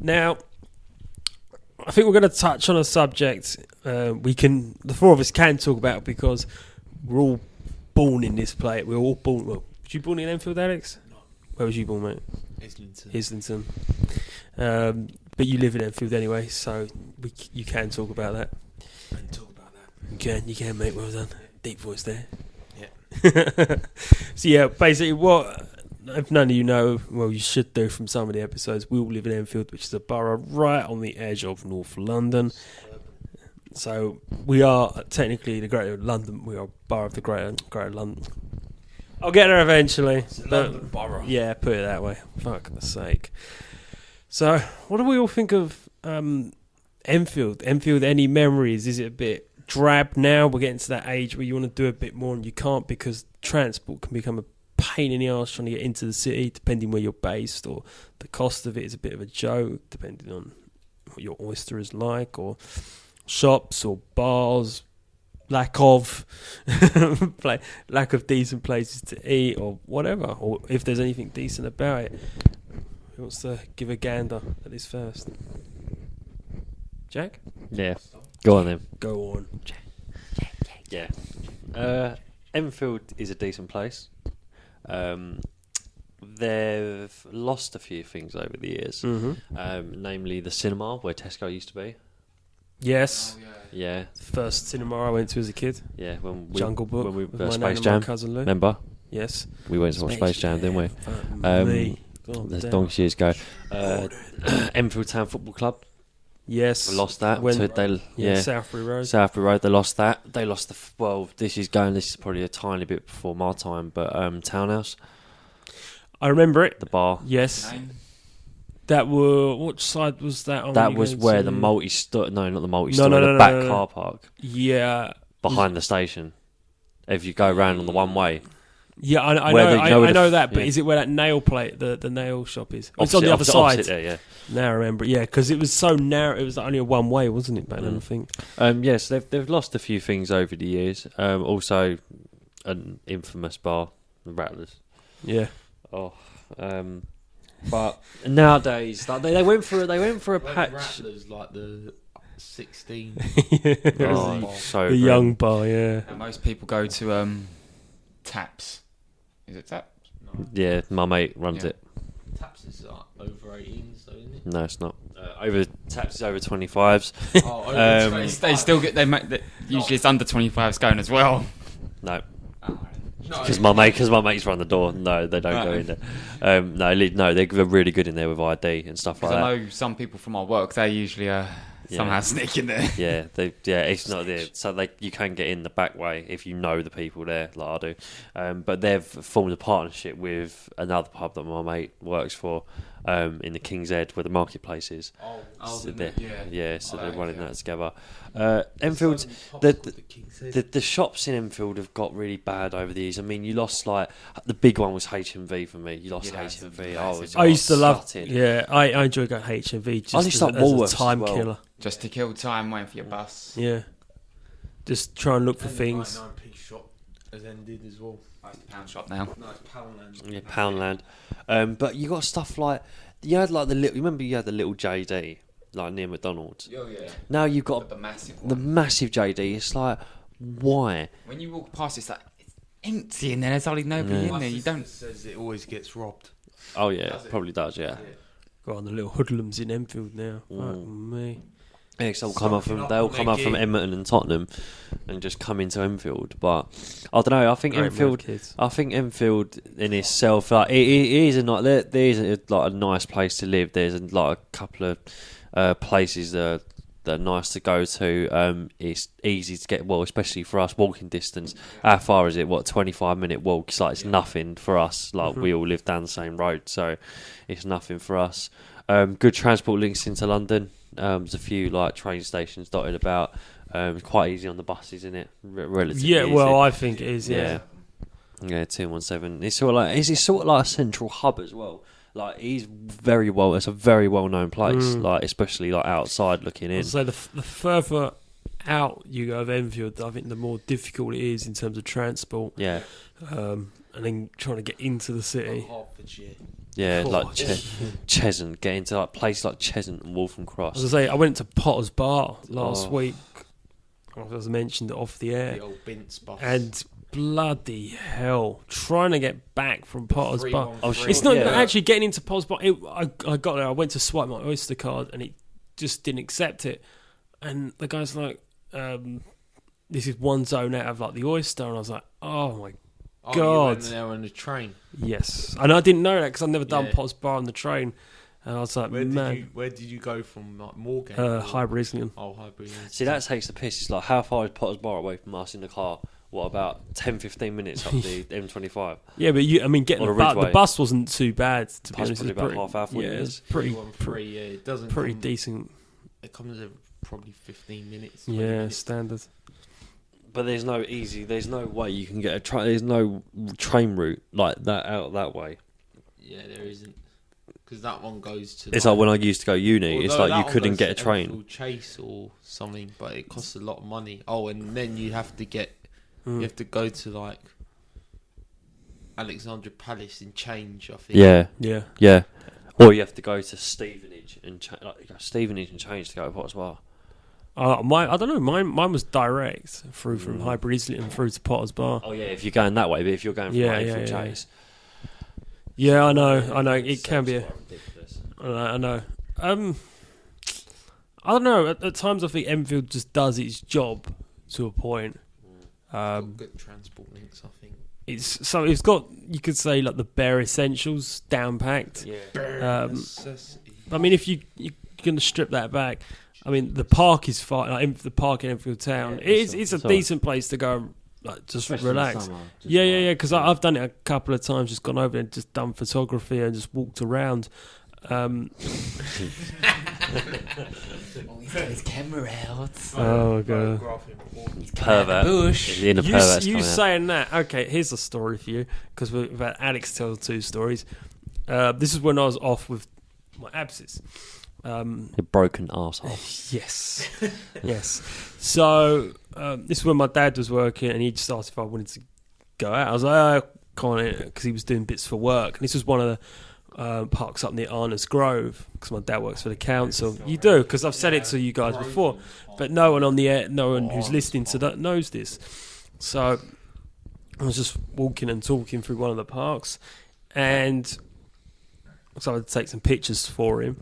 Now, I think we're going to touch on a subject the four of us can talk about because we're all born in this place. We're all born. Well, was you born in Enfield, Alex? No. Where was you born, mate? Islington. But you live in Enfield anyway, so you can talk about that. I can talk about that. You can, mate. Well done. Deep voice there. Yeah. So yeah, basically, what if none of you know, well, you should do from some of the episodes. We all live in Enfield, which is a borough right on the edge of North London. So we are technically the Greater London. We are a borough of the Greater London. I'll get there eventually. It's a London borough. Yeah, put it that way. Fuck's sake. So, what do we all think of Enfield? Enfield, any memories? Is it a bit drab now? We're getting to that age where you want to do a bit more and you can't because transport can become a pain in the arse trying to get into the city, depending where you're based, or the cost of it is a bit of a joke, depending on what your oyster is like, or shops or bars, lack of decent places to eat, or whatever, or if there's anything decent about it. Who wants to give a gander at this first? Jack? Yeah. Go on then. Go on. Yeah. Enfield is a decent place. They've lost a few things over the years, namely the cinema where Tesco used to be. Yes. Oh, Yeah. First cinema I went to as a kid. Yeah. When we, Jungle Book. When we with my Space nan and Jam. my cousin Lou. Remember? Yes. We went to watch Space Jam, didn't we? Me. There's donkeys years ago. Enfield Town Football Club. Yes. We lost that. Southbury Road. Southbury Road. They lost that. They lost this is probably a tiny bit before my time, but Townhouse. I remember it. The bar. Yes. Name? That were. Which side was that on? That was where the multi-store. No, not the multi-store. The back car park. Yeah. Behind the station. If you go round on the one way. Yeah, I know that, but is it where that nail plate, the nail shop is? It's on the other side. There, yeah. Now I remember, yeah, because it was so narrow. It was only a one way, wasn't it, back then, I think? Yes, they've lost a few things over the years. Also, an infamous bar, the Rattlers. Yeah. Oh, but nowadays, like they went for a patch. Rattlers, like the 16. So the young bar, yeah. And most people go to Taps. Is it Taps? No. Yeah, my mate runs it. Taps is over 18s, though, isn't it? No, it's not. Taps is over 25s. Oh, over 20. They still get usually it's under 25s going as well. No. Oh, Because my mates run the door. No, they don't go in there. No, they're really good in there with ID and stuff like that. I know some people from our work, they usually somehow sneak in there. Yeah, it's not there. So you can get in the back way if you know the people there, like I do. But they've formed a partnership with another pub that my mate works for in the King's Head where the marketplace is. So they're running that together. Enfield, the shops in Enfield have got really bad over the years. I mean, you lost like the big one was HMV for me. You lost HMV. I used to love it. Yeah, I enjoy going HMV just as a time killer. Just to kill time waiting for your bus. Yeah. Just try and look for things. 99p shop has ended as well. It's the pound shop now. No, it's Poundland. Yeah, Poundland. But you got stuff like you had like remember you had the little JD like near McDonald's. Oh yeah. Now you've got the massive one. the massive JD. It's like why? When you walk past, it's like it's empty in there. There's hardly nobody in there. You don't. It says it always gets robbed. Oh yeah, it probably does. Yeah. Got on the little hoodlums in Enfield now. Fuck me. Yeah, they all come up from Edmonton and Tottenham, and just come into Enfield. But I don't know. I think Enfield in itself, like it is there is a nice place to live. There's a couple of places that are nice to go to. It's easy to get, well, especially for us, walking distance. How far is it? 25-minute walk? It's nothing for us. We all live down the same road, so it's nothing for us. Good transport links into London. There's a few train stations dotted about. Quite easy on the buses, isn't it? Relatively easy. Well, I think it is. Yeah. 217. It's sort of like a central hub as well. It's a very well known place. Especially outside looking in. So the further out you go of Enfield, I think the more difficult it is in terms of transport. Yeah. And then trying to get into the city. Hertfordshire. Yeah, Oh, like Cheshunt, get into like places like Cheshunt and Waltham Cross. As I say, I went to Potter's Bar last Oh. week. As I mentioned off the air, The old Bints bus. and bloody hell, trying to get back from Potter's Bar. 313. It's not Yeah. actually getting into Potter's Bar. I got there. I went to swipe my Oyster card, and it just didn't accept it. And the guy's like, "This is one zone out of like the Oyster," and I was like, "Oh my Oh, God. you went there on the train. yes!" And I didn't know that because I'd never done Yeah. Potter's Bar on the train, and I was like, "Man, Where did you go from? Like Moorgate? Hybrid Islington." Oh, Hybrid. See, that takes the piss. It's like, how far is Potter's Bar away from us in the car? What, about 10-15 minutes up the M25? Yeah, but getting Or the the Ridgeway. bus wasn't too bad. To be Bus honest, probably It's about pretty- half hour, 40 yeah, minutes. it's pretty 313, yeah, it doesn't pretty come, decent. It comes at probably 15 minutes. 20 Yeah, minutes. standard. But there's no way you can get a train. There's no train route like that out that way. Yeah, there isn't. Because that one goes to. It's like when I used to go uni. It's although like that you one couldn't goes get a to train. Enfield Chase or something, but it costs a lot of money. Oh, and then you have to get. You have to go to like Alexandra Palace and change. I think. Yeah. Yeah. Or you have to go to Stevenage and change to go to Potter's Bar. I don't know. Mine was direct through from Hybrid Islington through to Potter's Bar. Oh yeah, if you're going that way, but if you're going from Enfield yeah. Chase, Yeah, I know. It can be. ridiculous. I know. I don't know. At times, I think Enfield just does its job to a point. Got good transport links, I think. It's got, you could say, like the bare essentials down packed. Yeah. Necessity. I mean, if you're going to strip that back, I mean, the park is fine. Like, the park in Enfield Town, Yeah, it's a all right. decent place to go and like, just Especially in the relax. summer, just Yeah, like- because I've done it a couple of times. Just gone over there and just done photography and just walked around. He's got his camera out. Oh god! Pervert. Bush. The inner pervert's You coming out. saying that? Okay, here's a story for you because we've had Alex tell 2 stories. This is when I was off with my abscess. You broken arsehole. Yes, yes. So this is when my dad was working, and he just asked if I wanted to go out. I was like, oh, can't, because he was doing bits for work. And this was one of the parks up near Arna's Grove, because my dad works for the council. You do, because I've said it to you guys before, but no one on the air, no one who's listening to that knows this. So I was just walking and talking through one of the parks, and so I'd take some pictures for him.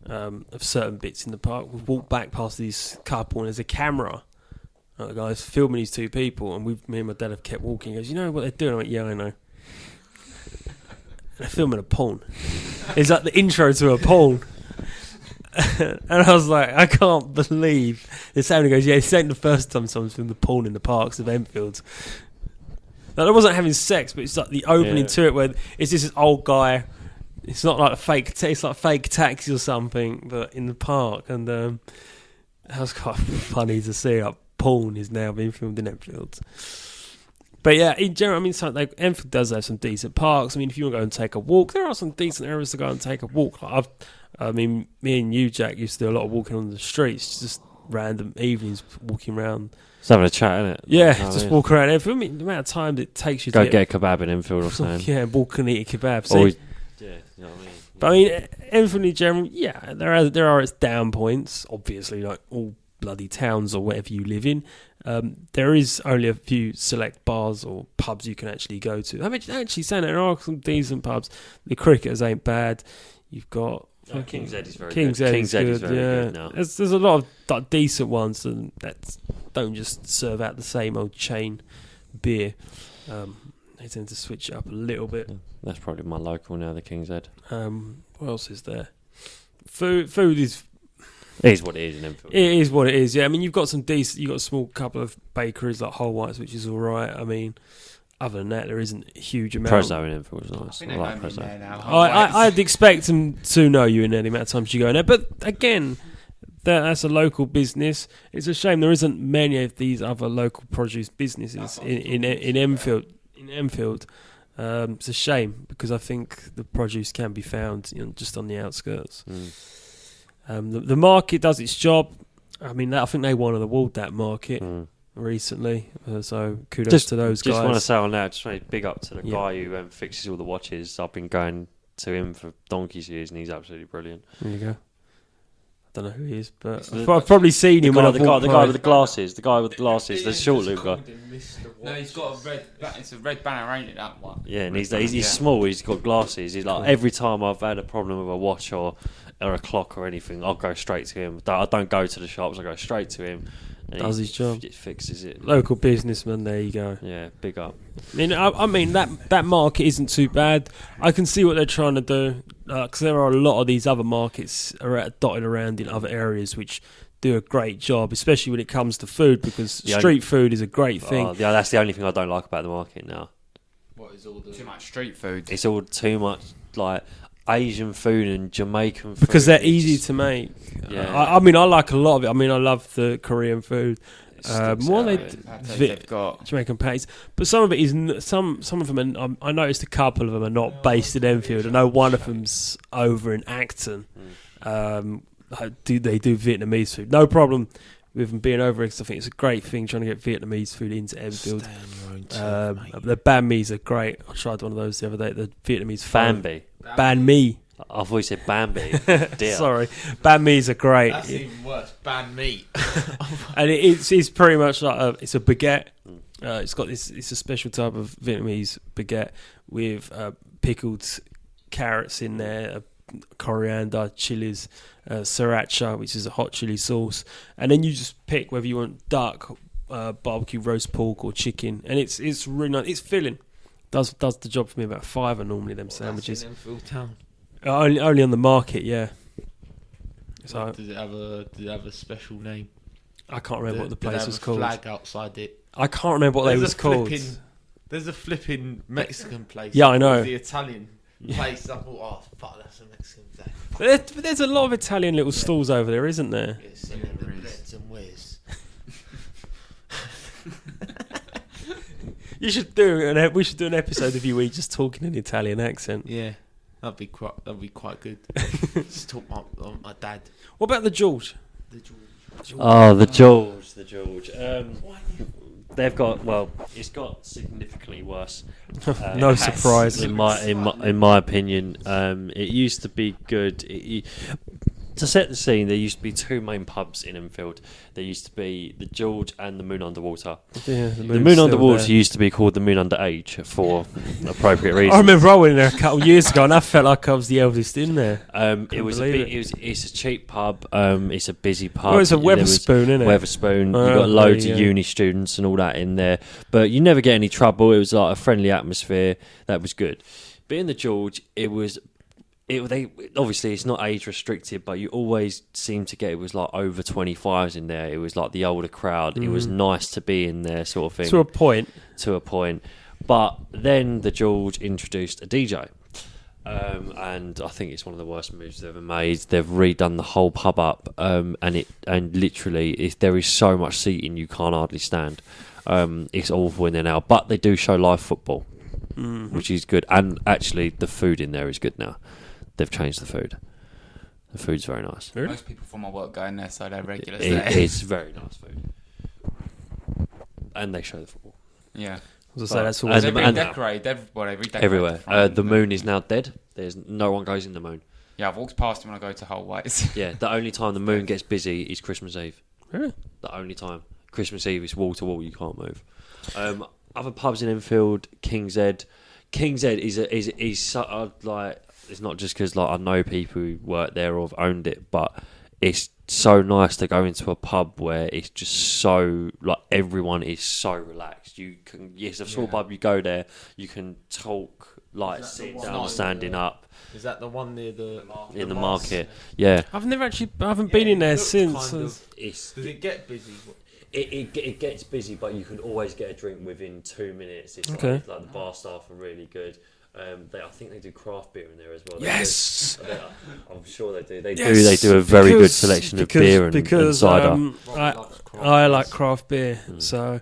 Of certain bits in the park. We walked back past this couple and there's a camera. The guy's filming these 2 people, and me and my dad have kept walking. He goes, you know what they're doing? I went, yeah, I know. They're filming a porn. It's like the intro to a porn. And I was like, I can't believe this happening. He goes, yeah, this ain't the first time someone's filmed a porn in the parks of Enfield. Like, I wasn't having sex, but it's like the opening to it where it's just this old guy. It's not like it's like fake taxi or something, but in the park, and that was quite funny to see. Like, porn is now being filmed in Enfield. But yeah, in general, I mean, Enfield does have some decent parks. I mean, if you want to go and take a walk, there are some decent areas to go and take a walk. Like I mean, me and you, Jack, used to do a lot of walking on the streets, just random evenings walking around. Just having a chat, innit? Yeah, You know what just I mean? walk around Enfield. I mean, the amount of time it takes you Go to get a kebab in Enfield or something. yeah, walk and eat a kebab. See, Always, yeah, you know what I mean? but I mean, Enfield in general, yeah, there are its down points. Obviously, like all bloody towns or whatever you live in, there is only a few select bars or pubs you can actually go to. I mean, actually, saying that, there are some decent pubs. The Cricketers ain't bad. You've got King's Head is very King's good. Head King's is Head good. is very Yeah, good now. there's a lot of like, decent ones that don't just serve out the same old chain beer. They tend to switch it up a little bit. That's probably my local now, the King's Head. What else is there? Food is. It is what it is in Enfield. It is what it is. Yeah, I mean, you've got some decent. You've got a small couple of bakeries like Whole Whites, which is all right. I mean, other than that, there isn't a huge amount. Prezzo in Enfield is nice. think I they like know me there Prezzo. now. I'd expect them to know you in any amount of times you go in there. But again, that's a local business. It's a shame there isn't many of these other local produce businesses in Enfield. In Enfield, it's a shame because I think the produce can be found just on the outskirts. The market does its job. I mean, I think they won an award, that market, recently. So kudos to those guys. Just want to say on that, just want to big up to the Yeah. guy who fixes all the watches. I've been going to him for donkey's years, and he's absolutely brilliant. There you go. I don't know who he is, but I've probably seen him. The guy with the glasses, the short loop guy. No, he's got a red. It's a red banner, ain't it? That one. Yeah, and he's small. He's got glasses. He's like every time I've had a problem with a watch or a clock or anything, I'll go straight to him. I don't go to the shops. I go straight to him. Does his job. Just fixes it. Local businessman. There you go. Yeah, big up. I mean that market isn't too bad. I can see what they're trying to do because there are a lot of these other markets dotted around in other areas which do a great job, especially when it comes to food, because street food is a great thing. Yeah, that's the only thing I don't like about the market now. What is all the too much street food? It's all too much like Asian food and Jamaican food because they're easy to make. Yeah. I mean, I like a lot of it. I mean, I love the Korean food. More they've got Jamaican patties, but some of it is some of them. I noticed a couple of them are not based in Enfield. I know one of them's over in Acton. They do Vietnamese food? No problem with them being over because I think it's a great thing trying to get Vietnamese food into Enfield. The banh mi's are great. I tried one of those the other day. The Vietnamese banh mi. I thought you said Bambi. Sorry, banh mi's are great. That's even worse. Banh mi. And it's pretty much like it's a baguette. It's a special type of Vietnamese baguette with pickled carrots in there, coriander, chilies, sriracha, which is a hot chili sauce, and then you just pick whether you want duck, barbecue, roast pork, or chicken, and it's really nice. It's filling. Does the job for me. About 5 are normally them sandwiches. That's in Enfield Town. Only on the market, yeah. So Did it have a special name? I can't remember what the place was called. Flag outside it. I can't remember what they was called. There's a flipping Mexican place. Yeah, I know. The Italian place. I thought, oh fuck, that's a Mexican place. But there's a lot of Italian little stalls over there, isn't there? It's the breads and whiz. We should do an episode of you where you just talking in Italian accent. Yeah, that'd be quite good. Just talk my dad. What about the George? Oh, the George. They've got it's got significantly worse. No surprise. In my opinion, it used to be good. To set the scene, there used to be 2 main pubs in Enfield. There used to be the George and the Moon Underwater. Yeah, the Moon Underwater used to be called the Moon Underage for appropriate reasons. I remember I went in there a couple of years ago, and I felt like I was the eldest in there. It's a cheap pub. It's a busy pub. Well, it's a Weatherspoon, isn't it? Weatherspoon. You got loads of uni students and all that in there, but you never get any trouble. It was like a friendly atmosphere. That was good. But in the George, obviously it's not age restricted, but you always seem to get it was like over 25s in there. It was like the older crowd. It was nice to be in there, sort of thing. To a point. But then the George introduced a DJ, and I think it's one of the worst moves they've ever made. They've redone the whole pub up, and literally there is so much seating you can't hardly stand. It's awful in there now, but they do show live football, which is good. And actually, the food in there is good now. They've changed the food. The food's very nice. Really? Most people from my work go in there, so they're regulars. It's very nice food, and they show the football. Yeah. That's always they've been decorated everywhere. The moon is now dead. There's no one goes in the moon. Yeah, I've walked past him when I go to Hull Whites. Yeah, the only time the moon gets busy is Christmas Eve. Really? The only time. Christmas Eve is wall to wall. You can't move. Other pubs in Enfield, King's Head. King's Head is so, like. It's not just because I know people who work there or have owned it, but it's so nice to go into a pub where it's just so everyone is so relaxed. It's a small pub. You go there, you can talk sitting down, standing up. Is that the one near the market? Yeah. I haven't been in there since. Does it get busy? It gets busy, but you can always get a drink within 2 minutes. It's okay. Like the bar staff are really good. I think they do craft beer in there as well. Yes, I'm sure they do. They do a very good selection of beer and cider. I like craft beer, so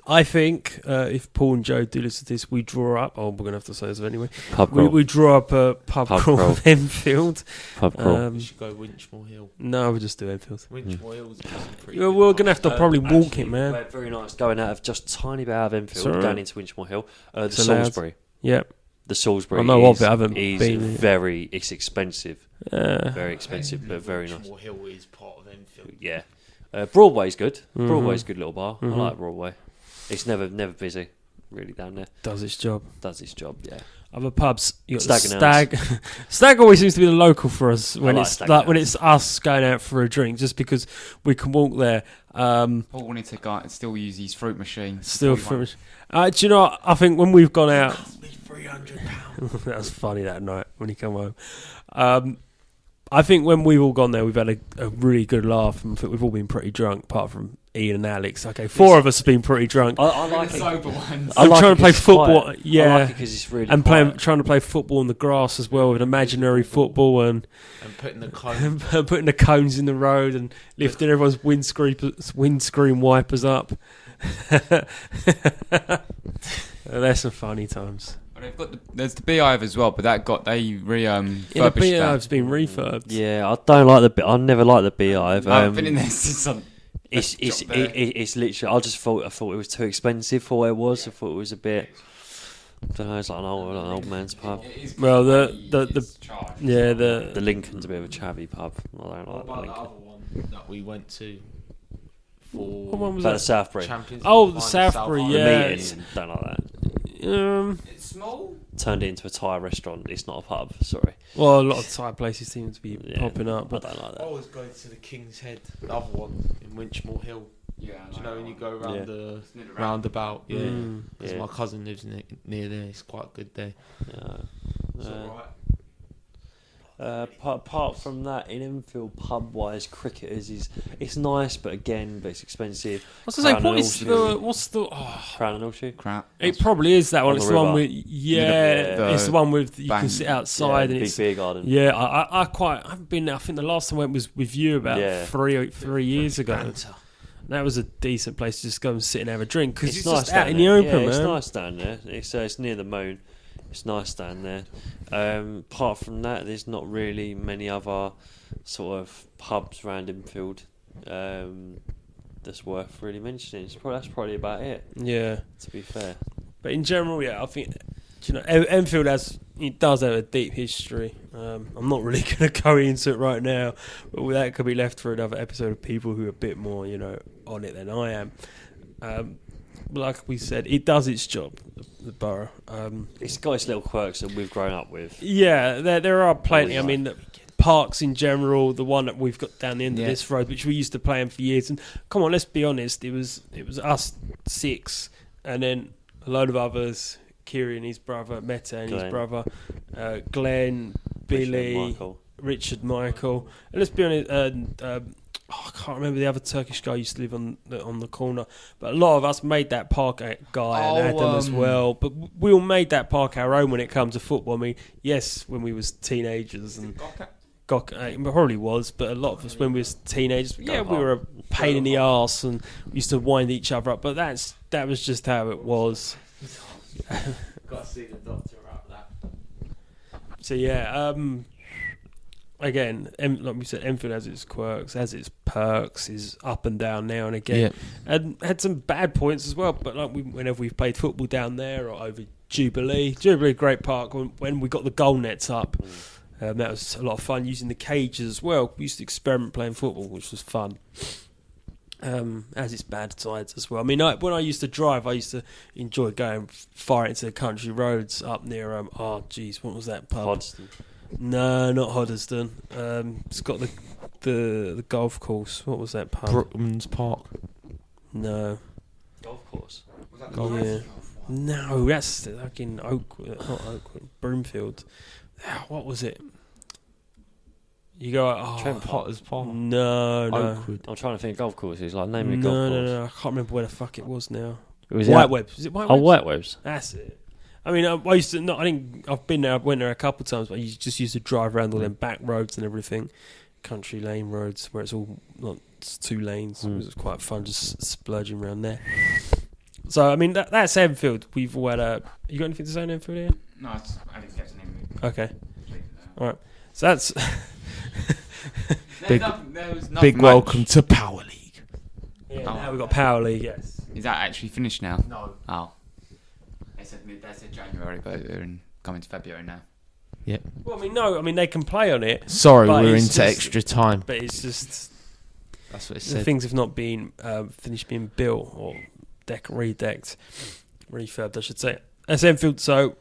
I think if Paul and Joe do listen to this, we draw up. Oh, we're gonna have to say this anyway. We draw up a pub crawl of Enfield. Pub crawl. We should go Winchmore Hill. No, we'll just do Enfield. Winchmore Hill's pretty. We're gonna have to probably walk it, man. We're very nice going out of just tiny bit out of Enfield, down into Winchmore Hill. The so Salisbury. Yep. The Salisbury I know of it, I haven't is been. it's expensive. Very expensive, but very nice. Winchmore Hill is part of Enfield. Yeah. Broadway's good. Mhm. Broadway's a good little bar. Mhm. I like Broadway. It's never busy, really, down there. Does its job. Does its job, yeah. Other pubs, you got Stag and Stag. Stag always seems to be the local for us when like it's Stag like and when Ounce. it's us going out for a drink, just because we can walk there. Paul wanted to go and still use his fruit machine. Still, Before he do you know what? I think when we've gone out, £300. that was funny that night when he come home. I think when we've all gone there, we've had a really good laugh, and I think we've all been pretty drunk, apart from Ian and Alex. Okay, 4 of us have been pretty drunk. I went. like The it. sober ones. I I'm like trying it to play 'cause it's football, quiet. yeah, I like it because it's really and quiet. trying to play football in the grass as well with imaginary football and And putting the cone. putting the cones in the road and lifting everyone's windscreen wipers up. There's some funny times. But they've got there's the Beehive as well, but that got they Yeah, the refurbished Beehive's been refurbed. Yeah, I don't like I never liked the Beehive. that. I've been in there since It's Drop there. it's literally. I thought it was too expensive for what it was. I thought it was a bit. I don't know. It's like an old man's pub. Well, the The Lincoln's a bit of a chavvy pub. I don't like What the about the Lincoln. other one that we went to for what one was About the that? Southbury. Champions Oh, League the final, Southbury, South The yeah. meeting. Don't like that. It's small. Turned it into a Thai restaurant. It's not a pub. Sorry. Well, a lot of Thai places seem to be Yeah, popping up, I but don't like I that. always go to the King's Head, the other one in Winchmore Hill. Yeah. Do you know when you go around Yeah. the roundabout? Yeah, Mm. because Yeah. my cousin lives near there. It's quite good there. Yeah. It's alright. Apart from that, in Enfield pub-wise, cricketers it's nice, but it's expensive. I was going to say, Crown and what's the? Oh, Crown and Horseshoe. Crap. it probably is that one. On It's the the one river. with Yeah. it's the one with you can bank. sit outside and big it's beer garden. yeah. I haven't been there. I think the last time I went was with you about Yeah. 3 years ago. Banter. That was a decent place to just go and sit and have a drink because it's, nice just out down in the there. open, Yeah, man. it's nice down there. It's near the moon. It's nice down there. Apart from that, there's not really many other sort of pubs around Enfield that's worth really mentioning. That's probably about it. Yeah, To be fair, but in general, yeah, I think Enfield does have a deep history. I'm not really going to go into it right now, but that could be left for another episode of people who are a bit more, on it than I am. But like we said, it does its job, the borough. it's got its little quirks that we've grown up with. Yeah, there are plenty. I Always mean, parks in general, the one that we've got down the end of Yeah. this road, which we used to play in for years. And come on, let's be honest, it was us 6, and then a load of others. Kieran, his brother, Meta, and his Glenn. brother, Glenn, Billy, Richard, Michael. And let's be honest, I can't remember the other Turkish guy who used to live on the corner, but a lot of us made that park guy and Adam as well. But we all made that park our own when it comes to football. I mean, yes, when we was teenagers and it probably was, but a lot of us when we was teenagers, yeah, we were a pain in the arse and we used to wind each other up. But that was just how it was. Got to see the doctor about that. So yeah, again, like we said, Enfield has its quirks, has its perks, is up and down now and again, and had some bad points as well. But like whenever we've played football down there or over Jubilee, great park. When we got the goal nets up, that was a lot of fun using the cages as well. We used to experiment playing football, which was fun. Has its bad sides as well. I mean, when I used to drive, I used to enjoy going far into the country roads up near what was that pub? Hoddesdon. No, not Hoddesdon. It's got the golf course. What was that pub? Brookman's Park. No. Golf course. Was that the Yeah. No, that's like in Oakwood, not Oakwood, Broomfield. What was it? You go, Trent Potter's Park. No. Oakwood. I'm trying to think of golf courses. Like name me a golf course. No. I can't remember where the fuck it was now. Was White it? Webs. Is it White Oh, Webs? White Webs. That's it. I mean, I used to. I've been there. I went there a couple of times, but I just used to drive around all them back roads and everything, country lane roads where it's all not it's 2 lanes. It was quite fun just splurging around there. So I mean, that's Enfield. We've all had a. You got anything to say on Enfield here? No, I didn't get the name of it. Okay. All right. So that's Big- There was nothing Big much. welcome to Power League. yeah, now we've got Power League. Yes. Is that actually finished now? No. Oh. They said January, but we're in coming to February now. Yeah. Well, I mean they can play on it. Sorry, but we're it's into just- extra time. But it's just That's what it the said. things have not been finished being built or redecked, refurbed, I should say. That's Enfield. So